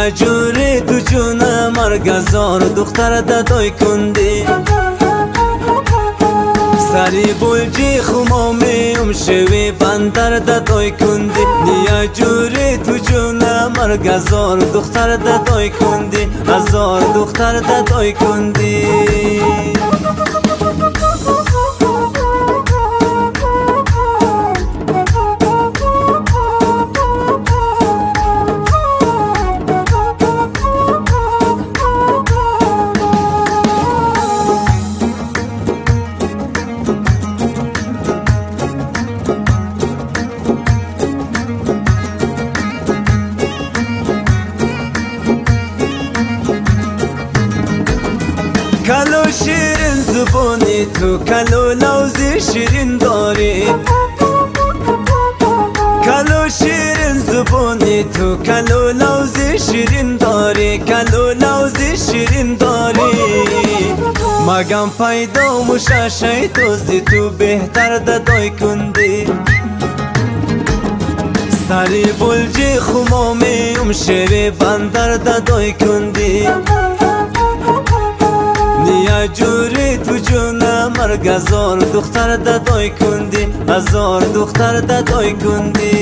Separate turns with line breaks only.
نیا جوری تو جون مرگزار دختر دادای کندی سری بولجی خمامیم شوی بندر دادای کندی نیا جوری تو جون مرگزار دختر دادای کندی هزار دختر دادای کندی کلو شیرین زبونی تو کلو لوزی شیرین داری کلو شیرین زبونی تو کلو لوزی شیرین داری کلو لوزی شیرین داری مگم پیدا مشاشی توزی تو بهتر دادای کندی سری بولجی خمامیم شوی بندر دادای کندی نیا جوری تو جون مرگزار دختر دادای کندی هزار دختر دادای کندی